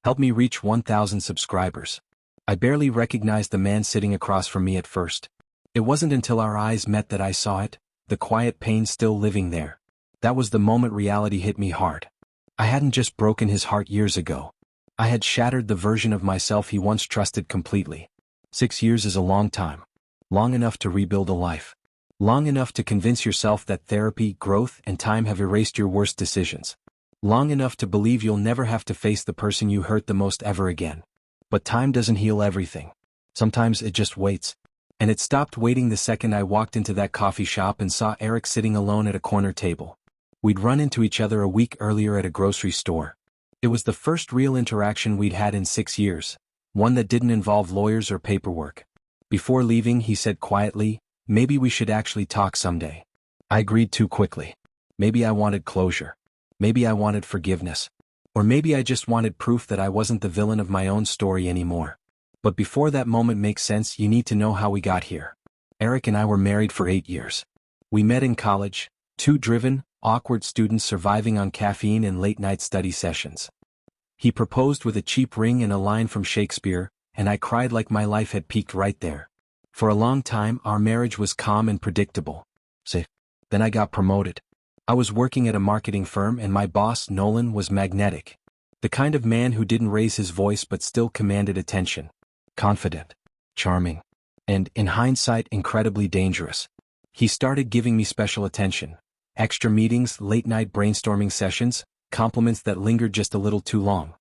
Help me reach 1,000 subscribers. I barely recognized the man sitting across from me at first. It wasn't until our eyes met that I saw it, the quiet pain still living there. That was the moment reality hit me hard. I hadn't just broken his heart years ago. I had shattered the version of myself he once trusted completely. 6 years is a long time. Long enough to rebuild a life. Long enough to convince yourself that therapy, growth, and time have erased your worst decisions. Long enough to believe you'll never have to face the person you hurt the most ever again. But time doesn't heal everything. Sometimes it just waits. And it stopped waiting the second I walked into that coffee shop and saw Eric sitting alone at a corner table. We'd run into each other a week earlier at a grocery store. It was the first real interaction we'd had in 6 years, one that didn't involve lawyers or paperwork. Before leaving, he said quietly, "Maybe we should actually talk someday." I agreed too quickly. Maybe I wanted closure. Maybe I wanted forgiveness. Or maybe I just wanted proof that I wasn't the villain of my own story anymore. But before that moment makes sense, you need to know how we got here. Eric and I were married for 8 years. We met in college, two driven, awkward students surviving on caffeine and late-night study sessions. He proposed with a cheap ring and a line from Shakespeare, and I cried like my life had peaked right there. For a long time, our marriage was calm and predictable. Then I got promoted. I was working at a marketing firm and my boss, Nolan, was magnetic. The kind of man who didn't raise his voice but still commanded attention. Confident, charming, and, in hindsight, incredibly dangerous. He started giving me special attention. Extra meetings, late-night brainstorming sessions, compliments that lingered just a little too long.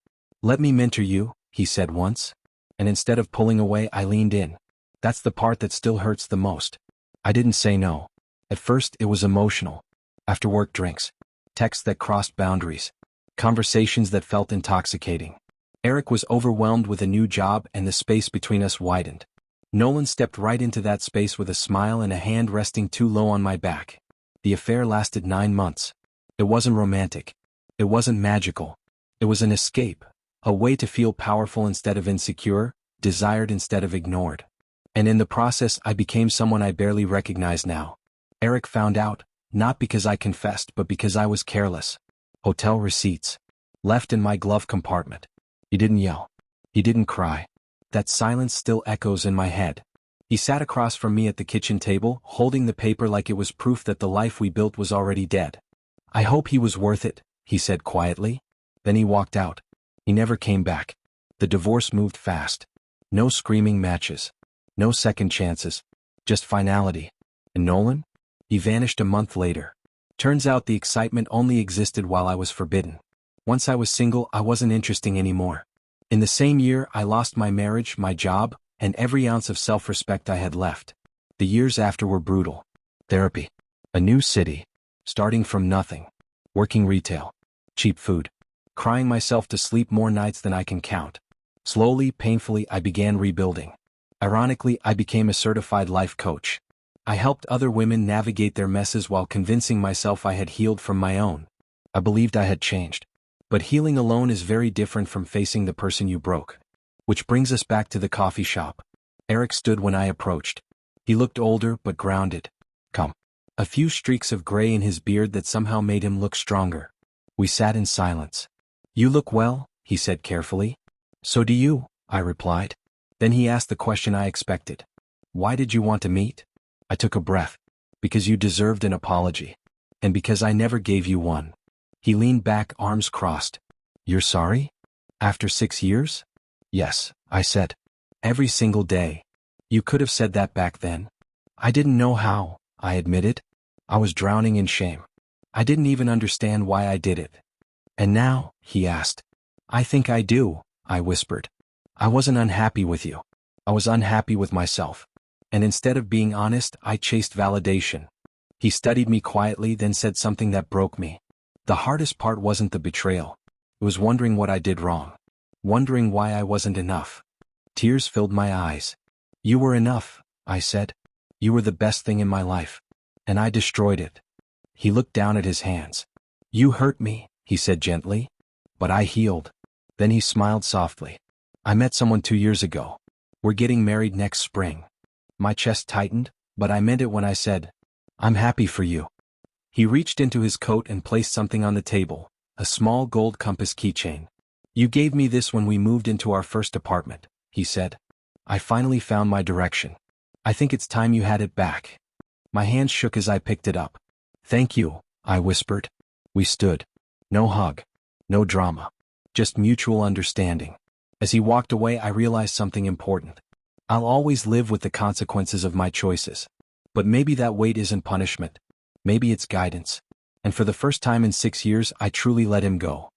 "Let me mentor you," he said once. And instead of pulling away, I leaned in. That's the part that still hurts the most. I didn't say no. At first, it was emotional. After-work drinks. Texts that crossed boundaries. Conversations that felt intoxicating. Eric was overwhelmed with a new job and the space between us widened. Nolan stepped right into that space with a smile and a hand resting too low on my back. The affair lasted 9 months. It wasn't romantic. It wasn't magical. It was an escape. A way to feel powerful instead of insecure, desired instead of ignored. And in the process, I became someone I barely recognize now. Eric found out, not because I confessed but because I was careless. Hotel receipts. Left in my glove compartment. He didn't yell. He didn't cry. That silence still echoes in my head. He sat across from me at the kitchen table, holding the paper like it was proof that the life we built was already dead. "I hope he was worth it," he said quietly. Then he walked out. He never came back. The divorce moved fast. No screaming matches. No second chances. Just finality. And Nolan? He vanished a month later. Turns out the excitement only existed while I was forbidden. Once I was single, I wasn't interesting anymore. In the same year, I lost my marriage, my job, and every ounce of self-respect I had left. The years after were brutal. Therapy. A new city. Starting from nothing. Working retail. Cheap food. Crying myself to sleep more nights than I can count. Slowly, painfully, I began rebuilding. Ironically, I became a certified life coach. I helped other women navigate their messes while convincing myself I had healed from my own. I believed I had changed. But healing alone is very different from facing the person you broke. Which brings us back to the coffee shop. Eric stood when I approached. He looked older but grounded. Calm. A few streaks of gray in his beard that somehow made him look stronger. We sat in silence. "You look well," he said carefully. "So do you," I replied. Then he asked the question I expected. "Why did you want to meet?" I took a breath. "Because you deserved an apology. And because I never gave you one." He leaned back, arms crossed. "You're sorry? After 6 years?" "Yes," I said. "Every single day." "You could have said that back then." "I didn't know how," I admitted. "I was drowning in shame. I didn't even understand why I did it." "And now?" he asked. "I think I do," I whispered. "I wasn't unhappy with you. I was unhappy with myself. And instead of being honest, I chased validation." He studied me quietly, then said something that broke me. "The hardest part wasn't the betrayal. It was wondering what I did wrong. Wondering why I wasn't enough." Tears filled my eyes. "You were enough," I said. "You were the best thing in my life. And I destroyed it." He looked down at his hands. "You hurt me," he said gently. "But I healed." Then he smiled softly. "I met someone 2 years ago. We're getting married next spring." My chest tightened, but I meant it when I said, "I'm happy for you." He reached into his coat and placed something on the table, a small gold compass keychain. You gave me this when we moved into our first apartment, he said. I finally found my direction. I think it's time you had it back. My hand shook as I picked it up. Thank you, I whispered. We stood. No hug. No drama. Just mutual understanding. As he walked away, I realized something important. I'll always live with the consequences of my choices. But maybe that weight isn't punishment. Maybe it's guidance. And for the first time in 6 years, I truly let him go.